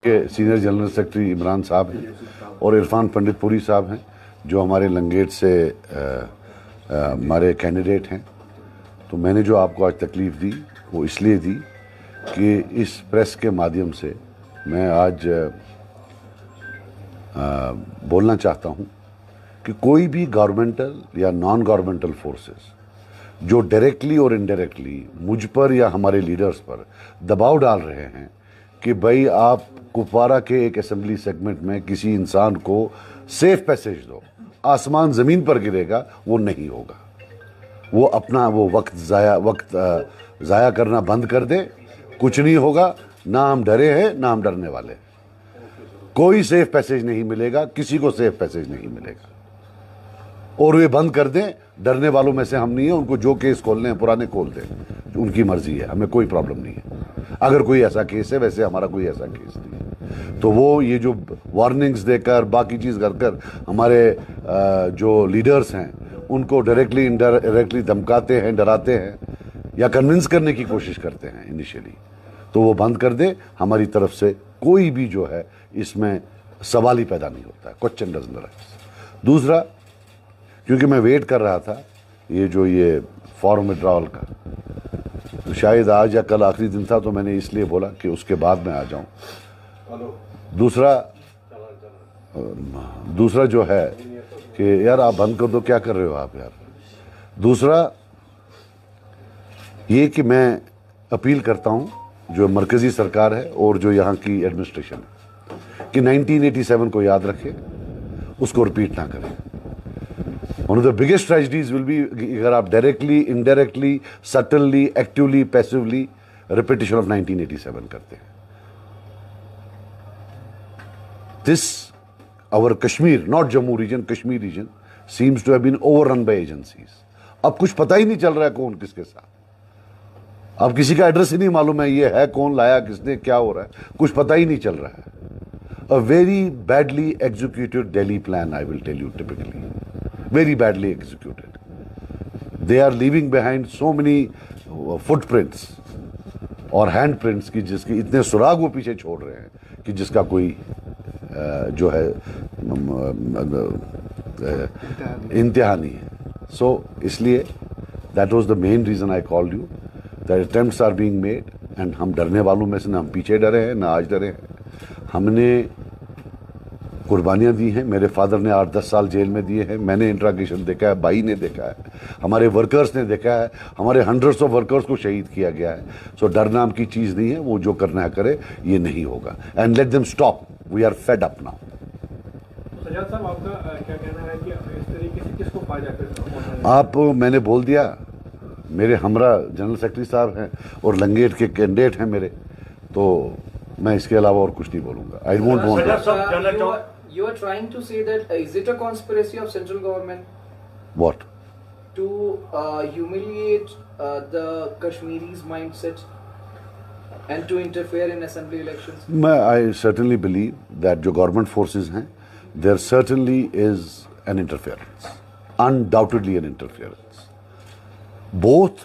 के senior general secretary Imran साहब हैं और इरफान पंडितपुरी साहब हैं जो हमारे लंगेट से हमारे कैंडिडेट हैं। तो मैंने जो आपको आज तकलीफ़ दी वो इसलिए दी कि इस प्रेस के माध्यम से मैं आज बोलना चाहता हूँ कि कोई भी गवर्नमेंटल या नॉन गवर्नमेंटल फोर्सेस जो डायरेक्टली और इनडायरेक्टली मुझ पर या हमारे लीडर्स पर दबाव डाल रहे हैं कि भाई आप कुपवारा के एक असेंबली सेगमेंट में किसी इंसान को सेफ पैसेज दो, आसमान ज़मीन पर गिरेगा, वो नहीं होगा। वो अपना वो वक्त ज़ाया करना बंद कर दे, कुछ नहीं होगा। ना हम डरे हैं ना हम डरने वाले हैं। कोई सेफ पैसेज नहीं मिलेगा, किसी को सेफ पैसेज नहीं मिलेगा। और वे बंद कर दें, डरने वालों में से हम नहीं है। उनको जो केस खोलने हैं पुराने खोल दें, उनकी मर्जी है, हमें कोई प्रॉब्लम नहीं है। अगर कोई ऐसा केस है, वैसे हमारा कोई ऐसा केस नहीं है। तो वो ये जो वार्निंग्स देकर बाकी चीज़ कर हमारे जो लीडर्स हैं उनको डायरेक्टली इनडायरेक्टली धमकाते हैं, डराते हैं या कन्विंस करने की कोशिश करते हैं इनिशियली, तो वो बंद कर दे। हमारी तरफ से कोई भी जो है इसमें सवाल ही पैदा नहीं होता है, क्वेश्चन डजंट अराइज। दूसरा, क्योंकि मैं वेट कर रहा था ये फॉर्म विड्रॉल का, तो शायद आज या कल आखिरी दिन था, तो मैंने इसलिए बोला कि उसके बाद मैं आ जाऊं। दूसरा जो है कि यार आप बंद कर दो, क्या कर रहे हो आप यार। दूसरा ये कि मैं अपील करता हूं जो मरकज़ी सरकार है और जो यहाँ की एडमिनिस्ट्रेशन है कि 1987 को याद रखें, उसको रिपीट ना करें। One of the biggest tragedies will be अगर आप directly, indirectly, suddenly, actively, passively repetition of 1987 करते हैं। This our Kashmir, not Jammu region, Kashmir region seems to have been overrun by agencies. अब कुछ पता ही नहीं चल रहा है कौन किसके साथ। अब किसी का एड्रेस ही नहीं मालूम है, ये है कौन, लाया किसने, क्या हो रहा है, कुछ पता ही नहीं चल रहा है। A very badly executed Delhi plan, I will tell you typically. Very badly executed. They are leaving behind so many footprints और handprints की जिसकी इतने सुराग वो पीछे छोड़ रहे हैं कि जिसका कोई जो है इंतहा नहीं है। सो इसलिए that was the main reason I called you, that attempts are being made and हम डरने वालों में से ना हम पीछे डरे हैं ना आज डरे हैं। हमने कुर्बानियाँ दी हैं। मेरे फादर ने 8-10 साल जेल में दिए हैं। मैंने इंट्रागेशन देखा है, भाई ने देखा है, हमारे वर्कर्स ने देखा है, हमारे हंड्रेड्स ऑफ वर्कर्स को शहीद किया गया है। सो डर नाम की चीज़ नहीं है। वो जो करना है करे, ये नहीं होगा। And let them stop, we are fed up now. Sajjad साहब, आपका क्या कहना है कि इस तरीके से किसको पाया जाकर आप, मैंने बोल दिया, मेरे हमरा जनरल सेक्रेटरी साहब हैं और लंगेट के कैंडिडेट हैं मेरे, तो मैं इसके अलावा और कुछ नहीं बोलूँगा। I don't want. You are trying to say that is it a conspiracy of central government? What? To humiliate the Kashmiris' mindset and to interfere in assembly elections? I certainly believe that जो government forces हैं, there certainly is an interference, undoubtedly an interference, both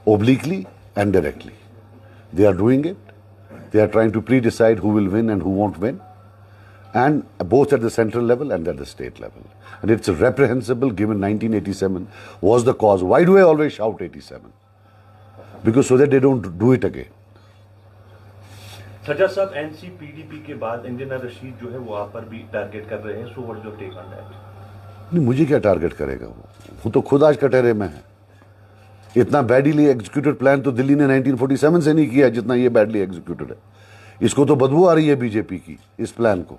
obliquely and directly. They are doing it. They are trying to pre-decide who will win and who won't win. And both at the central level and at the state level. And it's reprehensible given 1987 was the cause. Why do I always shout 87? Because so that they don't do it again. Sajjad साहब, NCPDP के बाद engineer Rashid जो है वो आप पर भी target कर रहे हैं। So what is your take on that? नहीं, मुझे क्या टारगेट करेगा वो तो खुद आज कटहरे में है। इतना बैडली एग्जीक्यूटेड प्लान तो दिल्ली ने 1947 से नहीं किया जितना ये बैडली एग्जीक्यूटेड है। इसको तो बदबू आ रही है बीजेपी की इस प्लान को।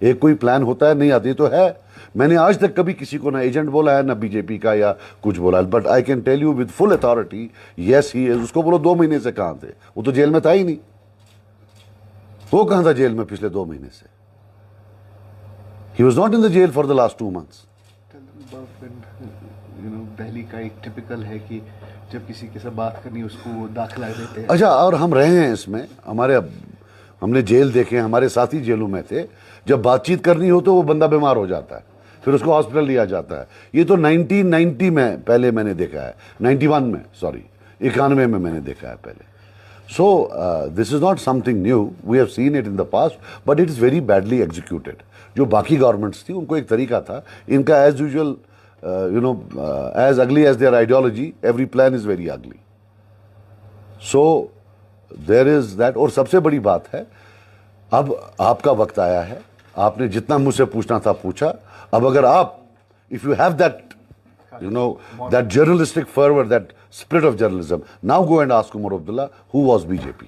एक कोई प्लान होता है, नहीं आती तो है। मैंने आज तक कभी किसी को ना एजेंट बोला है ना बीजेपी का या कुछ बोला है, but I can tell you with full authority, yes he is. उसको बोलो 2 महीने से कहां थे, वो तो जेल में था ही नहीं। वो कहां था जेल में पिछले 2 महीने से? He was not in the jail for the last 2 months. Delhi का एक टिपिकल है कि जब किसी के साथ बात करनी उसको दाखिला देते हैं। अच्छा, और हम रहे हैं इसमें, हमने जेल देखे हैं, हमारे साथी जेलों में थे। जब बातचीत करनी हो तो वो बंदा बीमार हो जाता है, फिर उसको हॉस्पिटल लिया जाता है। ये तो 1990 में पहले मैंने देखा है, 91 में, सॉरी 91 में मैंने देखा है पहले। So this is not something new. We have seen it in the past, but it is very badly executed. जो बाकी गवर्नमेंट्स थी उनको एक तरीका था, इनका as usual as ugly as their ideology, every plan is very ugly. So there is that. और सबसे बड़ी बात है, अब आपका वक्त आया है, आपने जितना मुझसे पूछना था पूछा. अब अगर आप, if you have that, that journalistic fervor, that spirit of journalism, now go and ask Umar Abdullah who was BJP.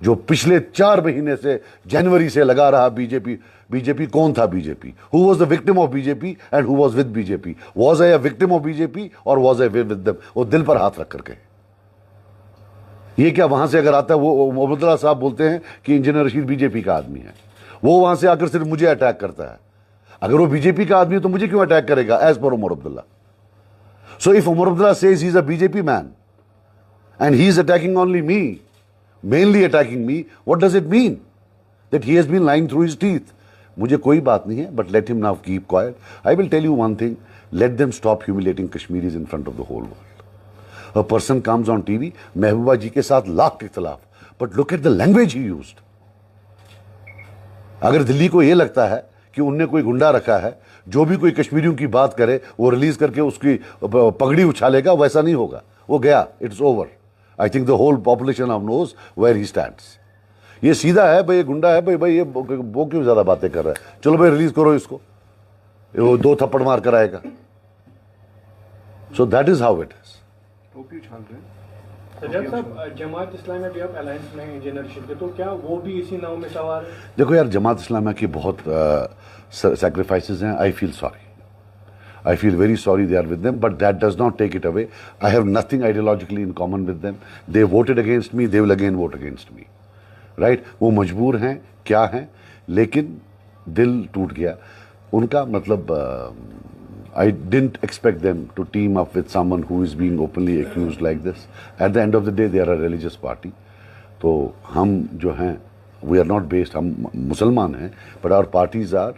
जो पिछले 4 महीने से, जनवरी से लगा रहा बीजेपी कौन था BJP? Who was the victim of BJP and who was with BJP? Was I a victim of BJP or was I with them? वो दिल पर हाथ रख करके. ये क्या वहां से अगर आता है, वो मोहम्मद साहब बोलते हैं कि इंजीनियर रशीद बीजेपी का आदमी है, वो वहां से आकर सिर्फ मुझे अटैक करता है. अगर वो बीजेपी का आदमी है तो मुझे क्यों अटैक करेगा? As per Omar Abdullah. So if Omar Abdullah says he is a BJP man and he is attacking only me, mainly attacking me, what does it mean? That he has been lying through his teeth. मुझे कोई बात नहीं है, but let him now keep quiet. I will tell you one thing, let them stop humiliating Kashmiris in front of the whole world. A person comes on TV, महबूबा जी के साथ लाख के खिलाफ, but look at the language he used. अगर दिल्ली को ये लगता है कि उनने कोई गुंडा रखा है, जो भी कोई कश्मीरियों की बात करे वो रिलीज करके उसकी पगड़ी उछालेगा, वैसा नहीं होगा. वो गया, it's over. I think the whole population of knows where he stands. ये सीधा है भाई, ये गुंडा है भाई, ये वो क्यों ज्यादा बातें कर रहा है? चलो भाई रिलीज करो इसको, वो 2 थप्पड़ मार कर आएगा. So that is how it is. टोपी उछाल रहे हैं. सजाद साहब, जमात इस्लामी भी अब अलायंस में है इंजीनियर रशीद के, तो क्या वो भी इसी नाव में सवार है? देखो यार, जमात इस्लामी की बहुत सैक्रिफाइसेस हैं. I feel sorry. I feel very sorry they are with them, but that does not take it away. I have nothing ideologically in common with them. They voted against me, they will again vote against me. Right? वो मजबूर हैं, क्या हैं, लेकिन दिल टूट गया उनका. मतलब I didn't expect them to team up with someone who is being openly accused like this. At the end of the day, they are a religious party. तो हम जो हैं, we are not based, हम मुसलमान हैं, but our parties are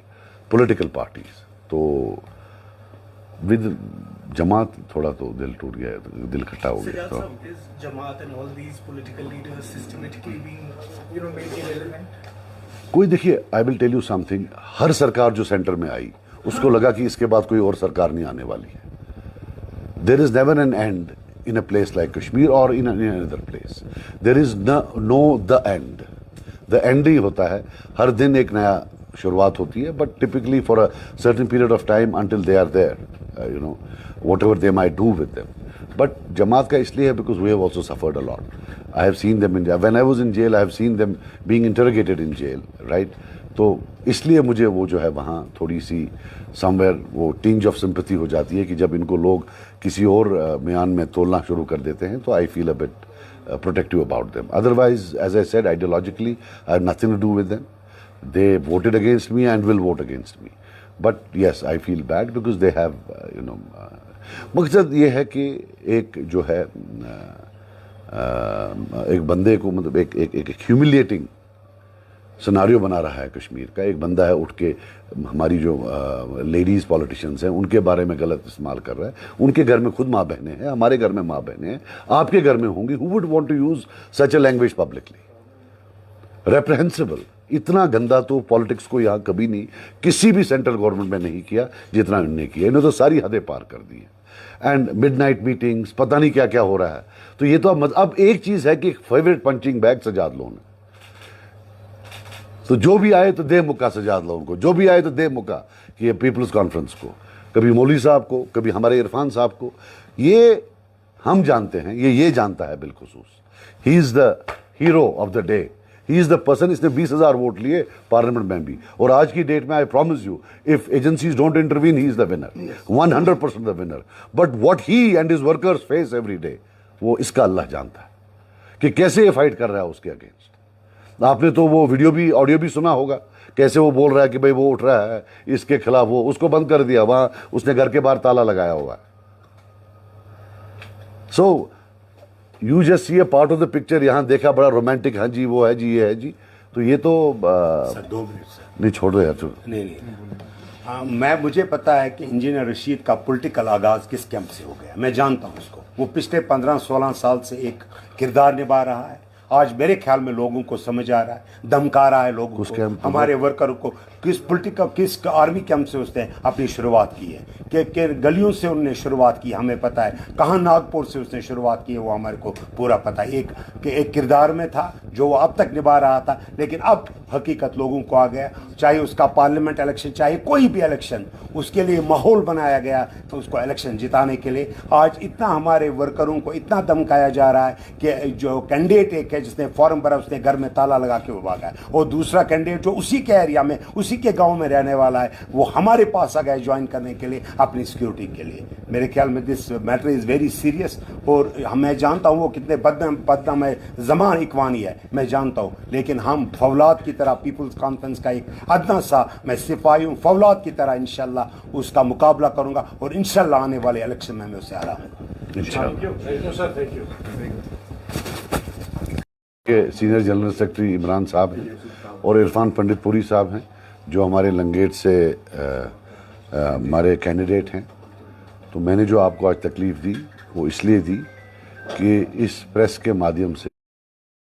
political parties. तो with जमात थोड़ा तो दिल टूट गया, दिल खट्टा हो गया. तो Jamaat and all these political leaders systematically being made irrelevant. कोई देखिए, I will tell you something, हर सरकार जो सेंटर में आई उसको लगा कि इसके बाद कोई और सरकार नहीं आने वाली है. There is never an end in a place like Kashmir और in another place. There is no the end. The end ही होता है, हर दिन एक नया शुरुआत होती है, but typically for a certain period of time until they are there, whatever they might do with them. But Jamaat का इसलिए है because we have also suffered a lot. I have seen them in jail. When I was in jail, I have seen them being interrogated in jail, right? तो इसलिए मुझे वो जो है वहाँ थोड़ी सी somewhere वो tinge of sympathy हो जाती है कि जब इनको लोग किसी और म्यान में तोलना शुरू कर देते हैं, तो I feel a bit protective about them. Otherwise, as I said, ideologically, I have nothing to do with them. They voted against me and will vote against me. But yes, I feel bad because they have, मकसद ये है कि एक जो है एक बंदे को, मतलब एक ह्यूमिलिएटिंग सिनारियो बना रहा है कश्मीर का. एक बंदा है उठ के हमारी जो लेडीज पॉलिटिशियंस हैं उनके बारे में गलत इस्तेमाल कर रहा है. उनके घर में खुद माँ बहनें हैं, हमारे घर में माँ बहनें हैं, आपके घर में होंगी. Who would want to use such a language publicly? Reprehensible. इतना गंदा तो पॉलिटिक्स को यहाँ कभी नहीं, किसी भी सेंट्रल गवर्नमेंट में नहीं किया जितना इन्होंने किया. इन्होंने तो सारी हदें पार कर दी हैं. एंड मिडनाइट मीटिंग्स, पता नहीं क्या क्या हो रहा है. तो ये तो अब एक चीज है कि favourite punching bag Sajjad Lone है. तो जो भी आए तो दे मुक्का सजाद लोन को, जो भी आए तो दे मुक्का कि पीपल्स कॉन्फ्रेंस को, कभी मौलवी साहब को, कभी हमारे इरफान साहब को. ये हम जानते हैं, ये जानता है बिलखुसूस. He is the hero of the day. He is the person. इसने 20,000 वोट लिए पार्लियामेंट में भी, और आज की डेट में I promise you, if agencies don't intervene, he is the winner, 100% the winner. But what he and his workers face every day, वो इसका अल्लाह जानता है कि कैसे ये फाइट कर रहा है उसके अगेंस्ट. आपने तो वो वीडियो भी, ऑडियो भी सुना होगा, कैसे वो बोल रहा है कि भाई वो उठ रहा है इसके खिलाफ, वो उसको बंद कर दिया, वहां उसने घर के बाहर ताला लगाया हुआ है. So you just see A part of the picture. यहाँ देखा बड़ा रोमांटिक, हाँ जी वो है जी, ये है जी. तो ये तो सर 2 मिनट सर. नहीं छोड़ दो यार. नहीं हाँ, मुझे पता है कि इंजीनियर रशीद का पॉलिटिकल आगाज किस कैंप से हो गया. मैं जानता हूँ उसको. वो पिछले 15-16 साल से एक किरदार निभा रहा है आज मेरे ख्याल में लोगों को समझ आ रहा है, धमका रहा है लोगों कुछ को, कैंप हमारे वर्कर को। किस पॉलिटिकल किस आर्मी कैंप से उसने अपनी शुरुआत की है, कि गलियों से उन्होंने शुरुआत की, हमें पता है। कहाँ नागपुर से उसने शुरुआत की है वो हमारे को पूरा पता है। एक किरदार में था जो वो अब तक निभा रहा था, लेकिन अब हकीकत लोगों को आ गया। चाहे उसका पार्लियामेंट इलेक्शन, चाहे कोई भी इलेक्शन, उसके लिए माहौल बनाया गया तो उसको इलेक्शन जिताने के लिए। आज इतना हमारे वर्करों को इतना धमकाया जा रहा है कि जो कैंडिडेट एक है जिसने फॉर्म भरा उसने घर में ताला लगा के वो भागा है, और दूसरा कैंडिडेट जो उसी के एरिया में उसी के गांव में रहने वाला है वो हमारे पास आ गया ज्वाइन करने के लिए अपनी सिक्योरिटी के लिए। मेरे ख्याल में this matter is very serious. और मैं जानता हूँ वो कितने बदनाम है, ज़मान इकवानी है, मैं जानता हूँ, लेकिन हम फौलाद की तरह पीपल्स कॉन्फ्रेंस का एक अदना सा मैं सिपाही हूँ, फौलाद की तरह इंशाल्लाह उसका मुकाबला करूँगा और इंशाल्लाह आने वाले इलेक्शन में मैं उससे हरा हूँ। Thank you sir, thank you. के सीनियर जनरल सेक्रेटरी इमरान साहब हैं और इरफान पंडितपुरी साहब हैं जो हमारे लंगेट से हमारे कैंडिडेट हैं। तो मैंने जो आपको आज तकलीफ़ दी वो इसलिए दी कि इस प्रेस के माध्यम से